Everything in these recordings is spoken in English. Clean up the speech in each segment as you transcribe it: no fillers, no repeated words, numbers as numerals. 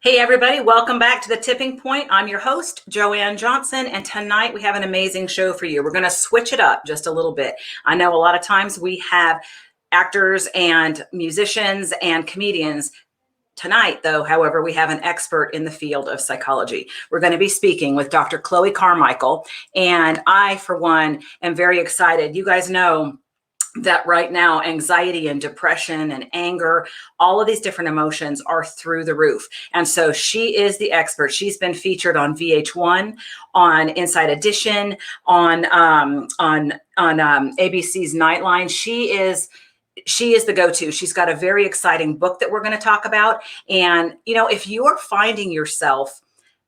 Hey, everybody, welcome back to The Tipping Point. I'm your host, Joanne Johnson, and tonight we have an amazing show for you. We're going to switch it up just a little bit. I know a lot of times we have actors and musicians and comedians. Tonight, though, however, we have an expert in the field of psychology. We're going to be speaking with Dr. Cloe Carmichael, and I, for one, am very excited. You guys know that right now anxiety and depression and anger, all of these different emotions are through the roof, and so she is the expert. She's been featured on VH1, on Inside Edition, on ABC's Nightline. She is the go-to. She's got a very exciting book that we're going to talk about. And if you are finding yourself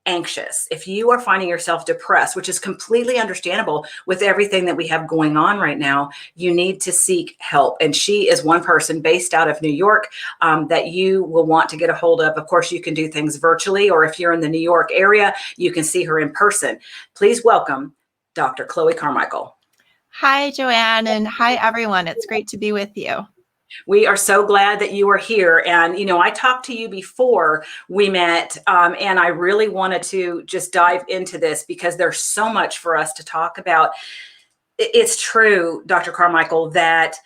anxious, if you are finding yourself depressed, which is completely understandable with everything that we have going on right now, you need to seek help. And she is one person based out of New York that you will want to get a hold of. Of course, you can do things virtually, or if you're in the New York area, you can see her in person. Please welcome Dr. Cloe Carmichael. Hi, Joanne, and hi, everyone. It's great to be with you. We are so glad that you are here. And, I talked to you before we met, and I really wanted to just dive into this because there's so much for us to talk about. It's true, Dr. Carmichael, that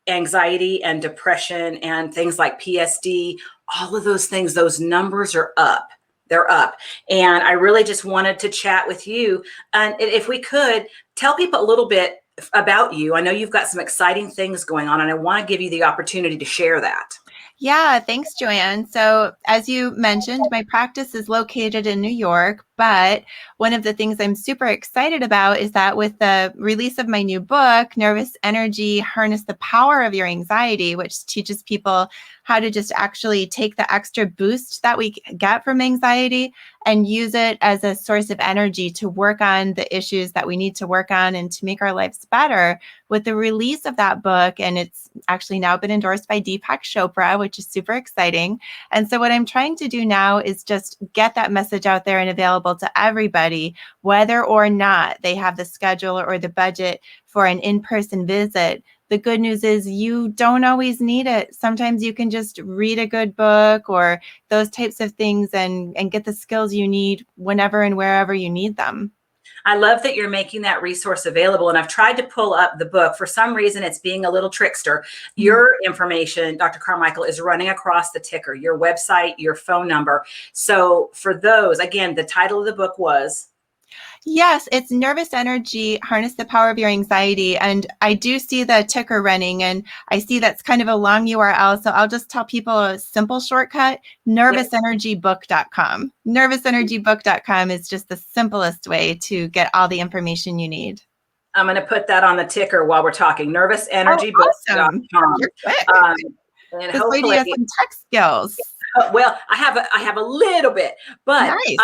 anxiety and depression and things like PSD, all of those things, those numbers are up. They're up. And I really just wanted to chat with you. And if we could tell people a little bit about you. I know you've got some exciting things going on, and I want to give you the opportunity to share that. Yeah, thanks, Joanne. So, as you mentioned, my practice is located in New York, but one of the things I'm super excited about is that with the release of my new book, Nervous Energy, Harness the Power of Your Anxiety, which teaches people how to just actually take the extra boost that we get from anxiety and use it as a source of energy to work on the issues that we need to work on and to make our lives better. With the release of that book, and it's actually now been endorsed by Deepak Chopra, which is super exciting. And so what I'm trying to do now is just get that message out there and available to everybody, whether or not they have the schedule or the budget for an in-person visit. The good news is you don't always need it. Sometimes you can just read a good book or those types of things and get the skills you need whenever and wherever you need them. I love that you're making that resource available. And I've tried to pull up the book. For some reason, it's being a little trickster. Your information, Dr. Carmichael, is running across the ticker, your website, your phone number. So for those, again, the title of the book was? Yes, it's Nervous Energy, Harness the Power of Your Anxiety. And I do see the ticker running, and I see that's kind of a long URL. So I'll just tell people a simple shortcut, nervousenergybook.com. Nervousenergybook.com is just the simplest way to get all the information you need. I'm going to put that on the ticker while we're talking, nervousenergybook.com. You're quick. And this lady has some tech skills. Well, I have a little bit, but nice.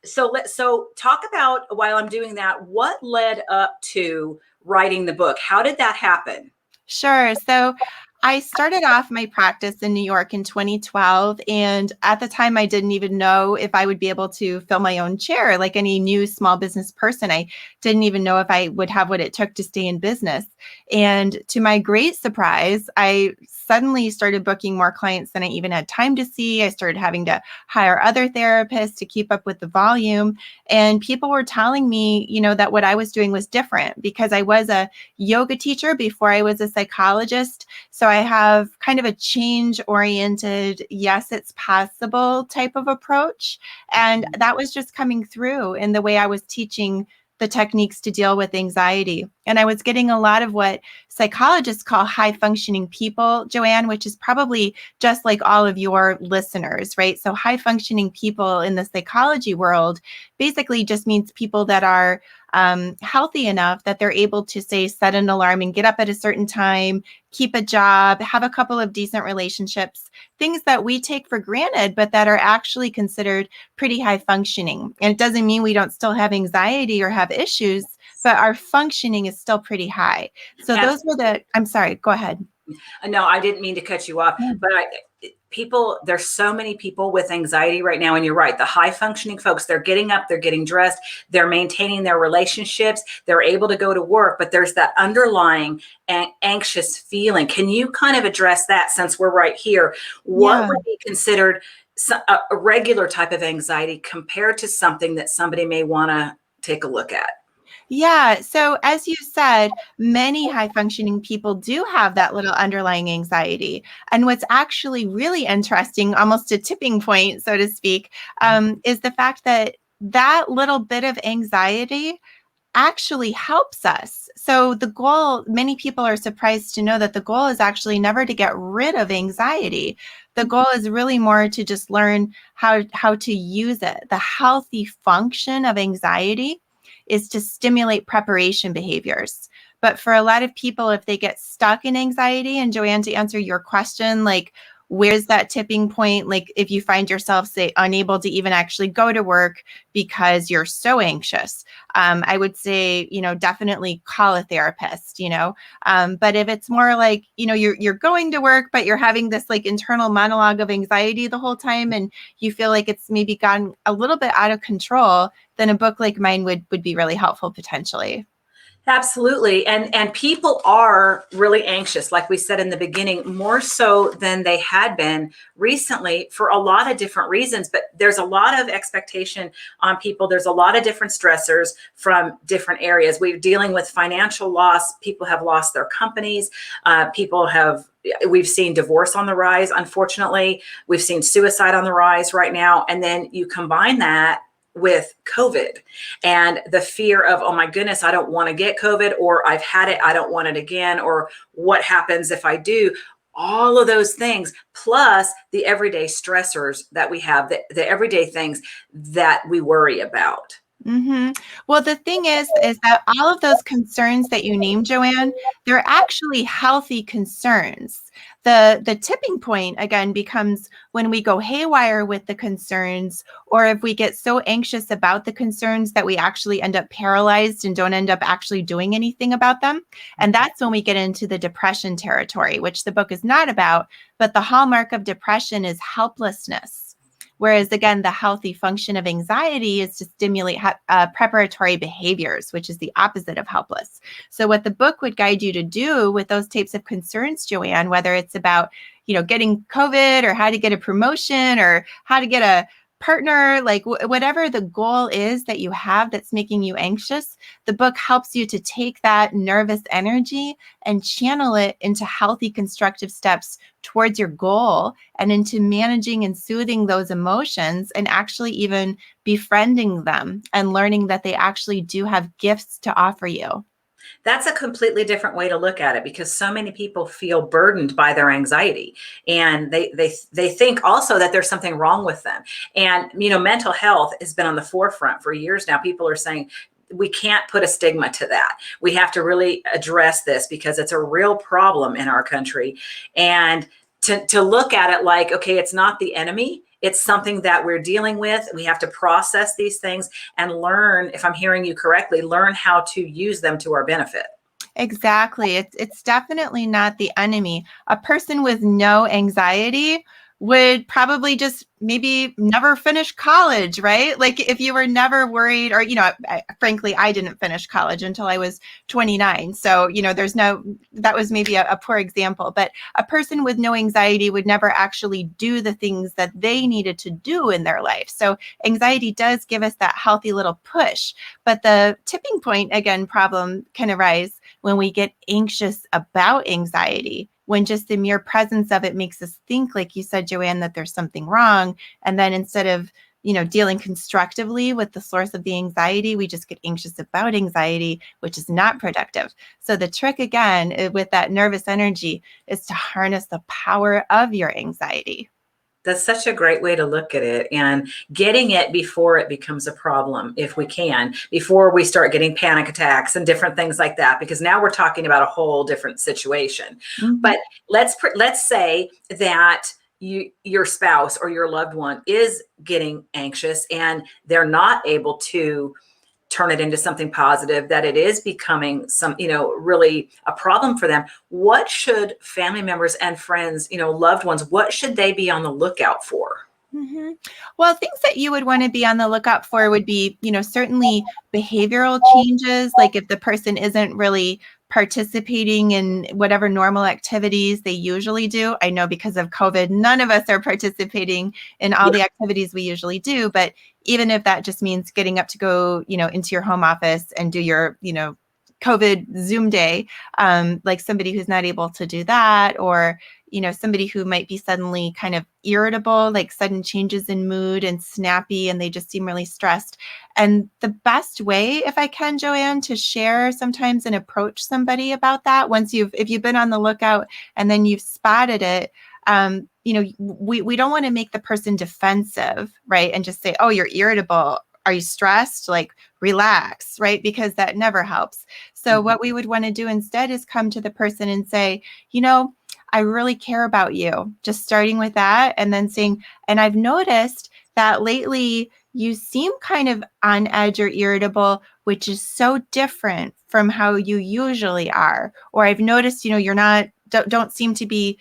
So talk about, while I'm doing that, what led up to writing the book? How did that happen? Sure. So I started off my practice in New York in 2012. And at the time, I didn't even know if I would be able to fill my own chair like any new small business person. I didn't even know if I would have what it took to stay in business. And to my great surprise, I suddenly started booking more clients than I even had time to see. I started having to hire other therapists to keep up with the volume. And people were telling me, that what I was doing was different because I was a yoga teacher before I was a psychologist. So I have kind of a change-oriented, yes, it's possible type of approach. And that was just coming through in the way I was teaching the techniques to deal with anxiety. And I was getting a lot of what psychologists call high functioning people, Joanne, which is probably just like all of your listeners, right? So high functioning people in the psychology world basically just means people that are healthy enough that they're able to, say, set an alarm and get up at a certain time, keep a job, have a couple of decent relationships, things that we take for granted, but that are actually considered pretty high functioning. And it doesn't mean we don't still have anxiety or have issues, but our functioning is still pretty high. So those were I'm sorry, go ahead. No, I didn't mean to cut you off, but there's so many people with anxiety right now. And you're right. The high functioning folks, they're getting up, they're getting dressed, they're maintaining their relationships, they're able to go to work, but there's that underlying anxious feeling. Can you kind of address that, since we're right here? What would be considered a regular type of anxiety compared to something that somebody may want to take a look at? Yeah. So, as you said, many high functioning people do have that little underlying anxiety. And what's actually really interesting, almost a tipping point, so to speak, is the fact that that little bit of anxiety actually helps us. So the goal, many people are surprised to know that the goal is actually never to get rid of anxiety. The goal is really more to just learn how to use it. The healthy function of anxiety is to stimulate preparation behaviors. But for a lot of people, if they get stuck in anxiety, and Joanne, to answer your question, like, where's that tipping point? Like, if you find yourself, say, unable to even actually go to work because you're so anxious, I would say, definitely call a therapist, but if it's more like, you're going to work, but you're having this like internal monologue of anxiety the whole time, and you feel like it's maybe gotten a little bit out of control, then a book like mine would be really helpful potentially. Absolutely. And people are really anxious, like we said in the beginning, more so than they had been recently for a lot of different reasons. But there's a lot of expectation on people. There's a lot of different stressors from different areas. We're dealing with financial loss. People have lost their companies. We've seen divorce on the rise, unfortunately. We've seen suicide on the rise right now. And then you combine that with COVID and the fear of, oh my goodness, I don't want to get COVID, or I've had it, I don't want it again, or what happens if I do? All of those things, plus the everyday stressors that we have, the everyday things that we worry about. Mm-hmm. Well, the thing is that all of those concerns that you named, Joanne, they're actually healthy concerns. The tipping point again becomes when we go haywire with the concerns, or if we get so anxious about the concerns that we actually end up paralyzed and don't end up actually doing anything about them. And that's when we get into the depression territory, which the book is not about. But the hallmark of depression is helplessness. Whereas, again, the healthy function of anxiety is to stimulate preparatory behaviors, which is the opposite of helpless. So what the book would guide you to do with those types of concerns, Joanne, whether it's about, getting COVID, or how to get a promotion, or how to get a partner, like whatever the goal is that you have that's making you anxious, the book helps you to take that nervous energy and channel it into healthy, constructive steps towards your goal, and into managing and soothing those emotions, and actually even befriending them and learning that they actually do have gifts to offer you. That's a completely different way to look at it, because so many people feel burdened by their anxiety, and they think also that there's something wrong with them. And mental health has been on the forefront for years now. People are saying we can't put a stigma to that. We have to really address this because it's a real problem in our country. And to look at it like, okay, it's not the enemy. It's something that we're dealing with. We have to process these things and learn, if I'm hearing you correctly, learn how to use them to our benefit. Exactly. It's definitely not the enemy. A person with no anxiety would probably just maybe never finish college, right? Like if you were never worried, or, frankly, I didn't finish college until I was 29. So, that was maybe a poor example, but a person with no anxiety would never actually do the things that they needed to do in their life. So anxiety does give us that healthy little push, but the tipping point, again, problem can arise when we get anxious about anxiety, when just the mere presence of it makes us think, like you said, Joanne, that there's something wrong. And then instead of, dealing constructively with the source of the anxiety, we just get anxious about anxiety, which is not productive. So the trick, again, with that nervous energy is to harness the power of your anxiety. That's such a great way to look at it, and getting it before it becomes a problem, if we can, before we start getting panic attacks and different things like that, because now we're talking about a whole different situation. Mm-hmm. But let's say that your spouse or your loved one is getting anxious and they're not able to turn it into something positive, that it is becoming really a problem for them. What should family members and friends, loved ones, what should they be on the lookout for? Mm-hmm. Well, things that you would want to be on the lookout for would be, certainly behavioral changes. Like if the person isn't really participating in whatever normal activities they usually do. I know because of COVID, none of us are participating in all the activities we usually do. But even if that just means getting up to go, into your home office and do your, COVID Zoom day, like somebody who's not able to do that, or somebody who might be suddenly kind of irritable, like sudden changes in mood and snappy, and they just seem really stressed. And the best way, if I can, Joanne, to share sometimes and approach somebody about that, if you've been on the lookout and then you've spotted it, we don't want to make the person defensive, right? And just say, oh, you're irritable. Are you stressed? Like, relax, right? Because that never helps. So what we would want to do instead is come to the person and say, I really care about you. Just starting with that and then saying, and I've noticed that lately you seem kind of on edge or irritable, which is so different from how you usually are. Or I've noticed, don't seem to be,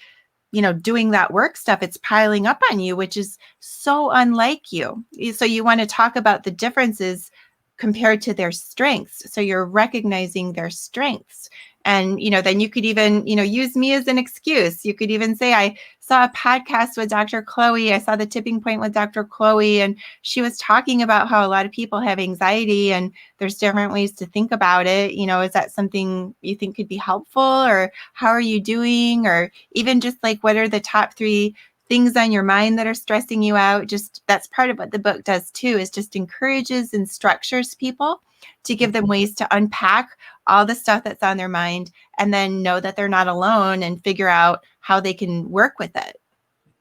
doing that work stuff. It's piling up on you, which is so unlike you. So you want to talk about the differences compared to their strengths. So you're recognizing their strengths. And, then you could even, use me as an excuse. You could even say, I saw a podcast with Dr. Cloe. I saw the tipping point with Dr. Cloe, and she was talking about how a lot of people have anxiety and there's different ways to think about it. Is that something you think could be helpful, or how are you doing? Or even just like, what are the top 3 things on your mind that are stressing you out? Just that's part of what the book does too, is just encourages and structures people to give them ways to unpack all the stuff that's on their mind and then know that they're not alone and figure out how they can work with it.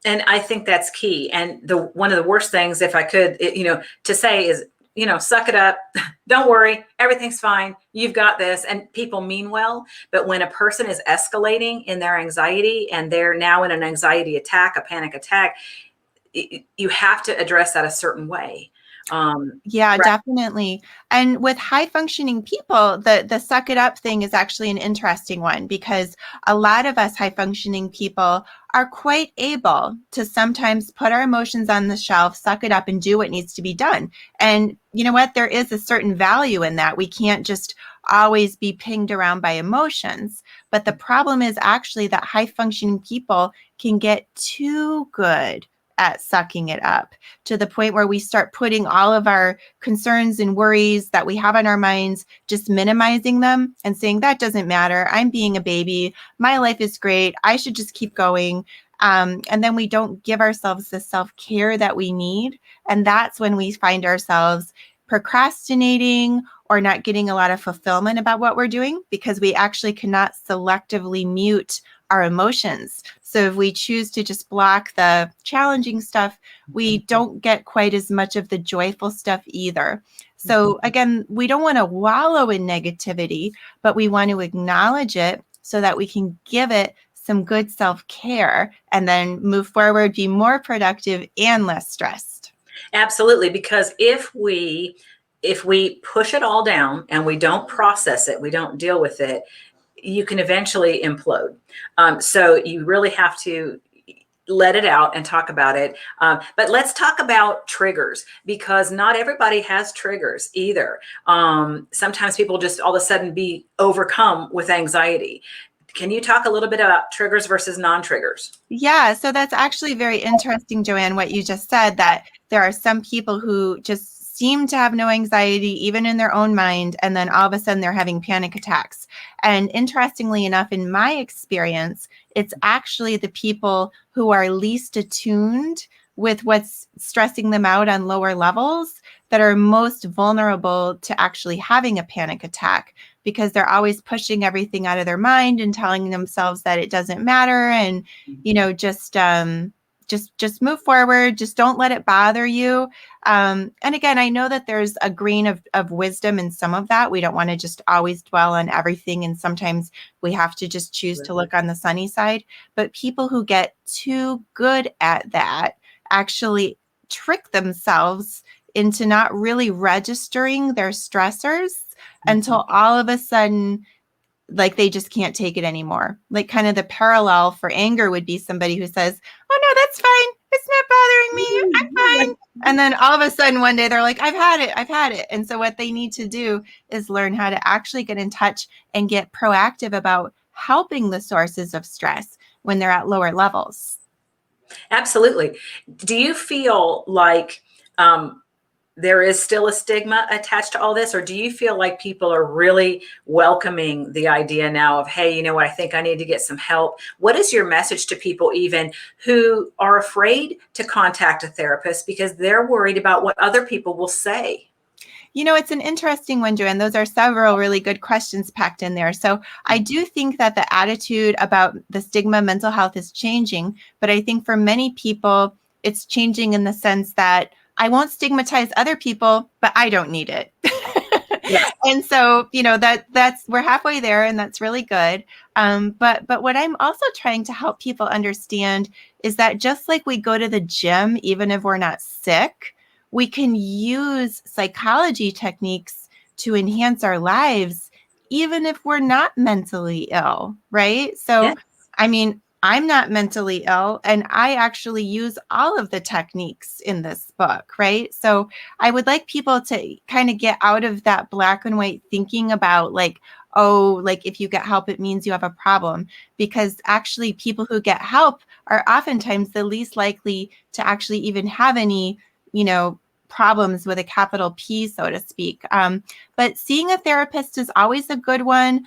And I think that's key. And one of the worst things, if I could, to say is, suck it up. Don't worry. Everything's fine. You've got this. And people mean well. But when a person is escalating in their anxiety and they're now in an anxiety attack, a panic attack, you have to address that a certain way. Yeah, definitely. And with high functioning people, the suck it up thing is actually an interesting one, because a lot of us high functioning people are quite able to sometimes put our emotions on the shelf, suck it up, and do what needs to be done. And you know what? There is a certain value in that. We can't just always be pinged around by emotions. But the problem is actually that high functioning people can get too good at sucking it up, to the point where we start putting all of our concerns and worries that we have on our minds, just minimizing them and saying, that doesn't matter. I'm being a baby. My life is great. I should just keep going. And then we don't give ourselves the self-care that we need. And that's when we find ourselves procrastinating or not getting a lot of fulfillment about what we're doing, because we actually cannot selectively mute our emotions. So if we choose to just block the challenging stuff, we don't get quite as much of the joyful stuff either. So again, we don't want to wallow in negativity, but we want to acknowledge it so that we can give it some good self-care and then move forward, be more productive and less stressed. Absolutely. Because if we push it all down and we don't process it, we don't deal with it, you can eventually implode. So you really have to let it out and talk about it. But let's talk about triggers, because not everybody has triggers either. Sometimes people just all of a sudden be overcome with anxiety. Can you talk a little bit about triggers versus non-triggers? Yeah, so that's actually very interesting, Joanne, what you just said, that there are some people who just seem to have no anxiety, even in their own mind, and then all of a sudden they're having panic attacks. And interestingly enough, in my experience, it's actually the people who are least attuned with what's stressing them out on lower levels that are most vulnerable to actually having a panic attack, because they're always pushing everything out of their mind and telling themselves that it doesn't matter, and just move forward, just don't let it bother you. And again, I know that there's a grain of wisdom in some of that. We don't want to just always dwell on everything, and sometimes we have to just choose to look on the sunny side. But people who get too good at that actually trick themselves into not really registering their stressors until all of a sudden, like, they just can't take it anymore. Like, kind of the parallel for anger would be somebody who says, oh no, that's fine. It's not bothering me. I'm fine. And then all of a sudden one day they're like, I've had it. And so what they need to do is learn how to actually get in touch and get proactive about helping the sources of stress when they're at lower levels. Absolutely. Do you feel like there is still a stigma attached to all this, or do you feel like people are really welcoming the idea now of, hey, you know what, I think I need to get some help? What is your message to people even who are afraid to contact a therapist because they're worried about what other people will say? It's an interesting one, Joanne. Those are several really good questions packed in there. So I do think that the attitude about the stigma of mental health is changing, but I think for many people, it's changing in the sense that I won't stigmatize other people, but I don't need it. Yeah. And so, that's we're halfway there, and that's really good. But what I'm also trying to help people understand is that just like we go to the gym, even if we're not sick, we can use psychology techniques to enhance our lives, even if we're not mentally ill, right? So, Yeah. I mean, I'm not mentally ill, and I actually use all of the techniques in this book, right? So I would like people to kind of get out of that black and white thinking about like, oh, like if you get help, it means you have a problem. Because actually, people who get help are oftentimes the least likely to actually even have any, problems with a capital P, so to speak. But seeing a therapist is always a good one.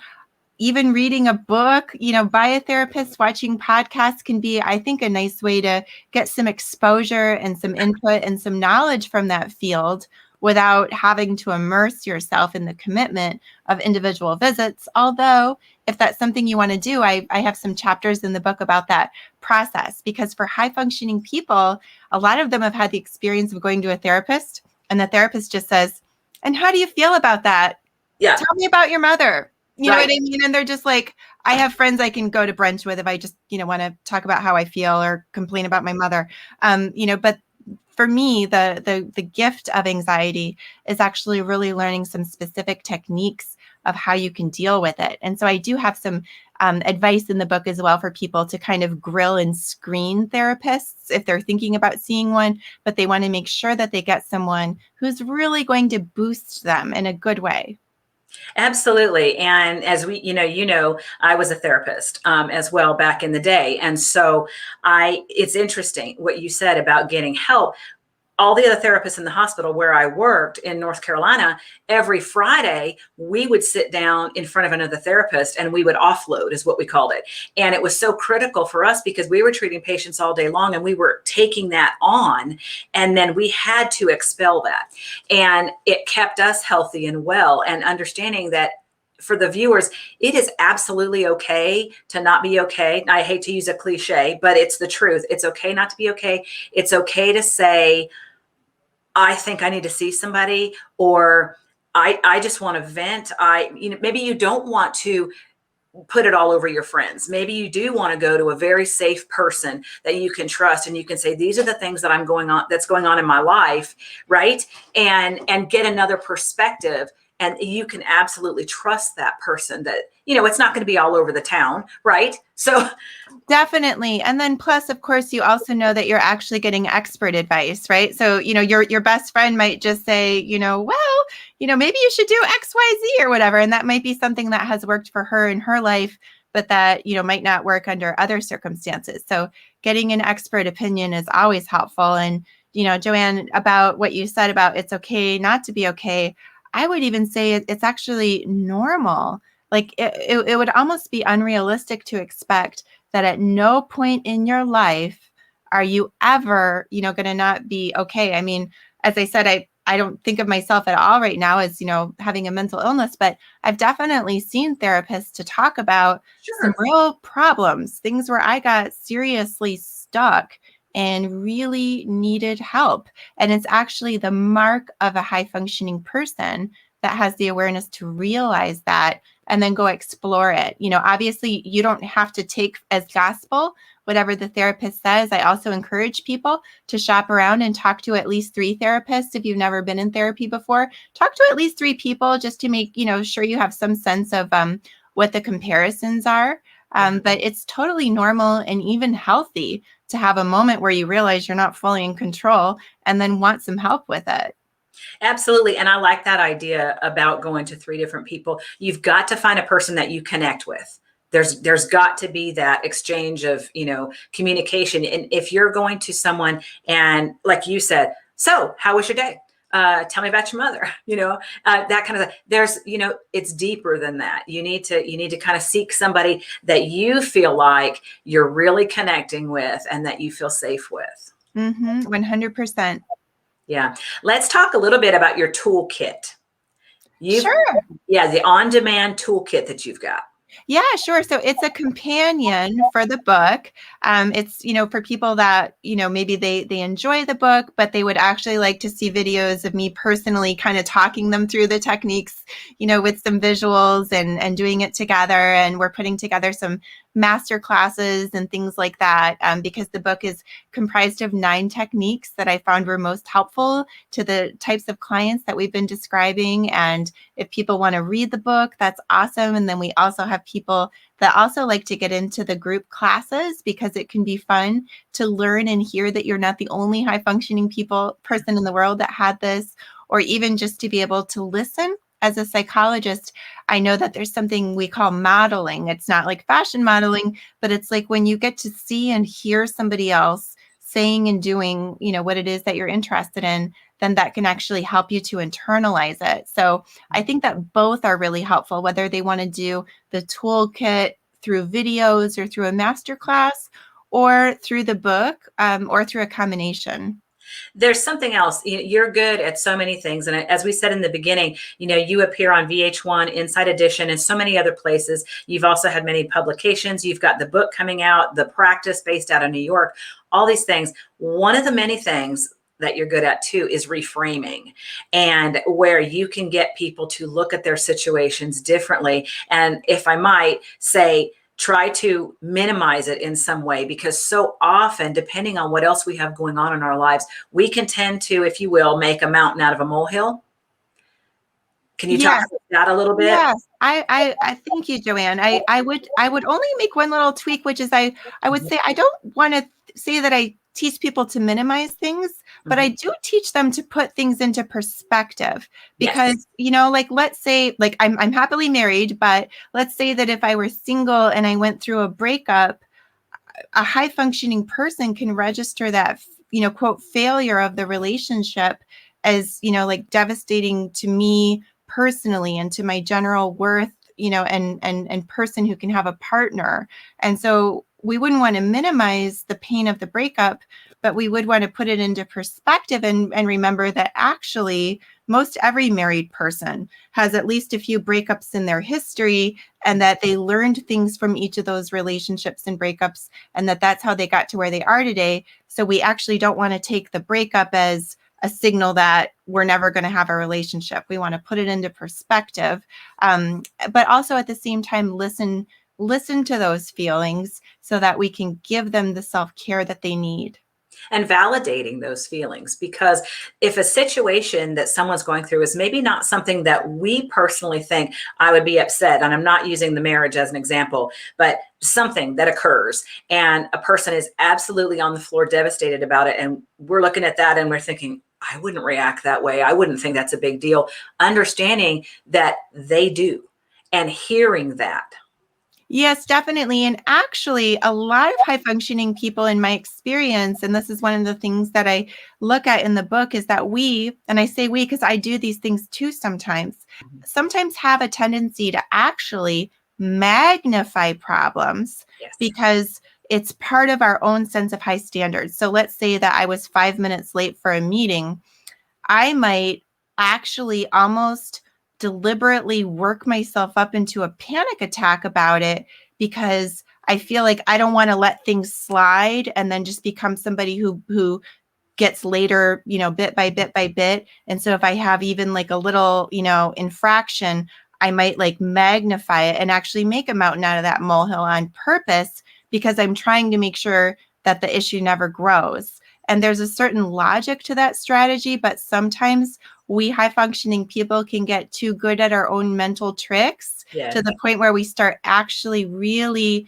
Even reading a book, by a therapist, watching podcasts can be, I think, a nice way to get some exposure and some input and some knowledge from that field without having to immerse yourself in the commitment of individual visits. Although, if that's something you want to do, I have some chapters in the book about that process, because for high functioning people, a lot of them have had the experience of going to a therapist, and the therapist just says, "And how do you feel about that? Yeah. Tell me about your mother." You know Right. what I mean? And they're just like, I have friends I can go to brunch with if I just, want to talk about how I feel or complain about my mother. But for me, the gift of anxiety is actually really learning some specific techniques of how you can deal with it. And so I do have some advice in the book as well for people to kind of grill and screen therapists if they're thinking about seeing one, but they want to make sure that they get someone who's really going to boost them in a good way. Absolutely. And as I was a therapist as well back in the day. And so it's interesting what you said about getting help. All the other therapists in the hospital where I worked in North Carolina, every Friday, we would sit down in front of another therapist and we would offload, is what we called it. And it was so critical for us because we were treating patients all day long and we were taking that on. And then we had to expel that. And it kept us healthy and well, and understanding that for the viewers, it is absolutely okay to not be okay. I hate to use a cliche, but it's the truth. It's okay not to be okay. It's okay to say, I think I need to see somebody, or I just want to vent. Maybe you don't want to put it all over your friends. Maybe you do want to go to a very safe person that you can trust, and you can say, these are the things that's going on in my life, right? And get another perspective. And you can absolutely trust that person that, it's not going to be all over the town, right? So Definitely. And then plus, of course, you also know that you're actually getting expert advice, right? So, your best friend might just say, well, maybe you should do XYZ or whatever. And that might be something that has worked for her in her life, but that, might not work under other circumstances. So getting an expert opinion is always helpful. And, Joanne, about what you said about it's okay not to be okay, I would even say it's actually normal. Like it would almost be unrealistic to expect that at no point in your life are you ever, going to not be okay. I mean, as I said, I don't think of myself at all right now as, having a mental illness, but I've definitely seen therapists to talk about some sure. real problems, things where I got seriously stuck and really needed help. And it's actually the mark of a high functioning person that has the awareness to realize that and then go explore it. Obviously you don't have to take as gospel whatever the therapist says. I also encourage people to shop around and talk to at least 3 therapists. If you've never been in therapy before, talk to at least 3 people just to make, sure you have some sense of what the comparisons are. But it's totally normal and even healthy to have a moment where you realize you're not fully in control and then want some help with it. Absolutely. And I like that idea about going to 3 different people. You've got to find a person that you connect with. There's got to be that exchange of, communication. And if you're going to someone and like you said, so how was your day? Tell me about your mother, that kind of, there's, it's deeper than that. You need to kind of seek somebody that you feel like you're really connecting with and that you feel safe with. 100%. Yeah. Let's talk a little bit about your toolkit. Sure. Yeah, the on-demand toolkit that you've got. Yeah, sure. So it's a companion for the book. It's, for people that, maybe they enjoy the book, but they would actually like to see videos of me personally kind of talking them through the techniques, with some visuals and doing it together. And we're putting together some master classes and things like that, because the book is comprised of 9 techniques that I found were most helpful to the types of clients that we've been describing. And if people want to read the book, that's awesome. And then we also have people that also like to get into the group classes because it can be fun to learn and hear that you're not the only high functioning person in the world that had this, or even just to be able to listen. As a psychologist, I know that there's something we call modeling. It's not like fashion modeling, but it's like when you get to see and hear somebody else saying and doing, what it is that you're interested in, then that can actually help you to internalize it. So I think that both are really helpful, whether they want to do the toolkit through videos or through a masterclass or through the book, or through a combination. There's something else. You're good at so many things. And as we said in the beginning, you appear on VH1, Inside Edition, and so many other places. You've also had many publications. You've got the book coming out, the practice based out of New York, all these things. One of the many things that you're good at too is reframing, and where you can get people to look at their situations differently. And if I might say, try to minimize it in some way, because so often, depending on what else we have going on in our lives, we can tend to, if you will, make a mountain out of a molehill. Can you talk Yes. about that a little bit? Yes. I thank you, Joanne. I would only make one little tweak, which is I would say I don't want to say that I teach people to minimize things, but I do teach them to put things into perspective. Because, Yes. like let's say like I'm happily married, but let's say that if I were single and I went through a breakup, a high functioning person can register that, quote, failure of the relationship as, like devastating to me personally and to my general worth, and person who can have a partner. And so we wouldn't want to minimize the pain of the breakup, but we would want to put it into perspective and remember that actually most every married person has at least a few breakups in their history, and that they learned things from each of those relationships and breakups, and that's how they got to where they are today. So we actually don't want to take the breakup as a signal that we're never going to have a relationship. We want to put it into perspective, but also at the same time, listen to those feelings so that we can give them the self-care that they need. And validating those feelings, because if a situation that someone's going through is maybe not something that we personally think I would be upset, and I'm not using the marriage as an example, but something that occurs and a person is absolutely on the floor devastated about it, and we're looking at that and we're thinking, I wouldn't react that way, I wouldn't think that's a big deal. Understanding that they do and hearing that. Yes, definitely. And actually, a lot of high functioning people, in my experience, and this is one of the things that I look at in the book, is that and I say we because I do these things too sometimes have a tendency to actually magnify problems Yes. because it's part of our own sense of high standards. So let's say that I was 5 minutes late for a meeting. I might actually almost deliberately work myself up into a panic attack about it because I feel like I don't want to let things slide and then just become somebody who gets later, bit by bit by bit. And so if I have even like a little, infraction, I might like magnify it and actually make a mountain out of that molehill on purpose because I'm trying to make sure that the issue never grows. And there's a certain logic to that strategy, but sometimes we high functioning people can get too good at our own mental tricks to the point where we start actually really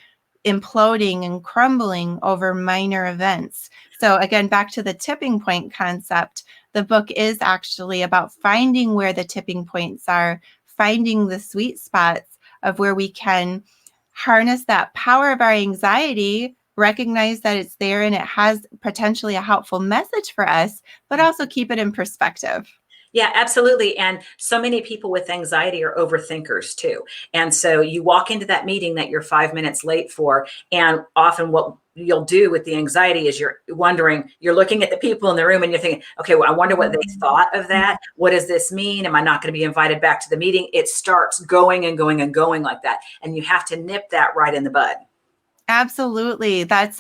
imploding and crumbling over minor events. So again, back to the tipping point concept, the book is actually about finding where the tipping points are, finding the sweet spots of where we can harness that power of our anxiety, recognize that it's there and it has potentially a helpful message for us, but also keep it in perspective. Yeah, absolutely. And so many people with anxiety are overthinkers too. And so you walk into that meeting that you're 5 minutes late for, and often what you'll do with the anxiety is you're wondering, you're looking at the people in the room and you're thinking, okay, well, I wonder what they thought of that. What does this mean? Am I not going to be invited back to the meeting? It starts going and going and going like that. And you have to nip that right in the bud. Absolutely. That's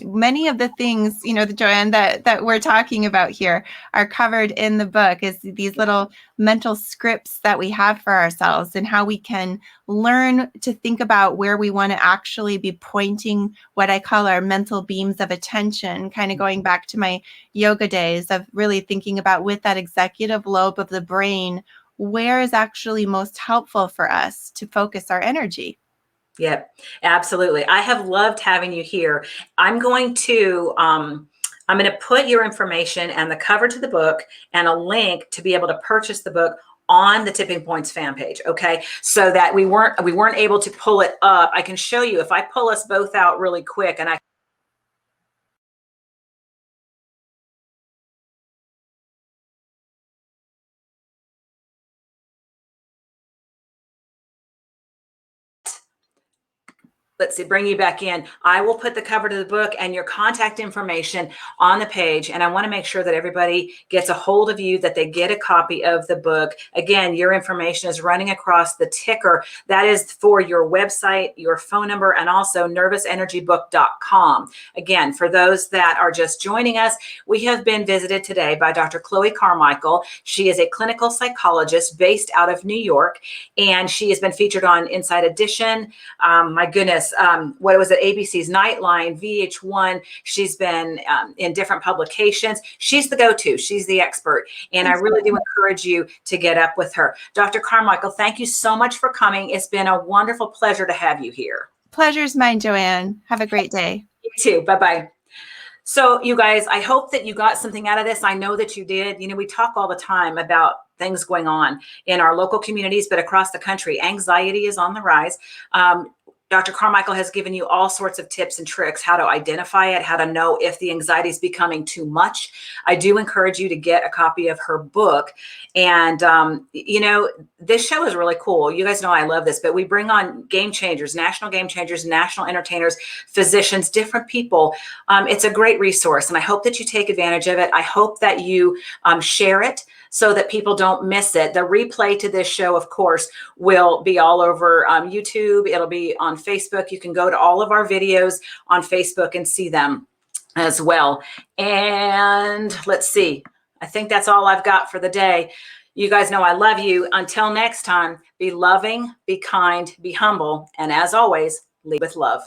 many of the things, Joanne, that we're talking about here are covered in the book, is these little mental scripts that we have for ourselves and how we can learn to think about where we want to actually be pointing what I call our mental beams of attention, kind of going back to my yoga days of really thinking about with that executive lobe of the brain, where is actually most helpful for us to focus our energy. Yep, absolutely. I have loved having you here. I'm going to put your information and the cover to the book and a link to be able to purchase the book on the Tipping Points fan page. Okay, so that we weren't able to pull it up. I can show you if I pull us both out really quick, and I let's see, bring you back in. I will put the cover to the book and your contact information on the page. And I want to make sure that everybody gets a hold of you, that they get a copy of the book. Again, your information is running across the ticker. That is for your website, your phone number, and also nervousenergybook.com. Again, for those that are just joining us, we have been visited today by Dr. Cloe Carmichael. She is a clinical psychologist based out of New York, and she has been featured on Inside Edition. My goodness, what was it? ABC's Nightline, VH1. She's been in different publications. She's the go-to. She's the expert. And I really do encourage you to get up with her. Dr. Carmichael, thank you so much for coming. It's been a wonderful pleasure to have you here. Pleasure's mine, Joanne. Have a great day. You too. Bye-bye. So you guys, I hope that you got something out of this. I know that you did. We talk all the time about things going on in our local communities, but across the country. Anxiety is on the rise. Dr. Carmichael has given you all sorts of tips and tricks, how to identify it, how to know if the anxiety is becoming too much. I do encourage you to get a copy of her book. And, this show is really cool. You guys know I love this, but we bring on game changers, national entertainers, physicians, different people. It's a great resource, and I hope that you take advantage of it. I hope that you share it so that people don't miss it. The replay to this show, of course, will be all over YouTube. It'll be on Facebook. You can go to all of our videos on Facebook and see them as well. And let's see. I think that's all I've got for the day. You guys know I love you. Until next time, be loving, be kind, be humble, and as always, lead with love.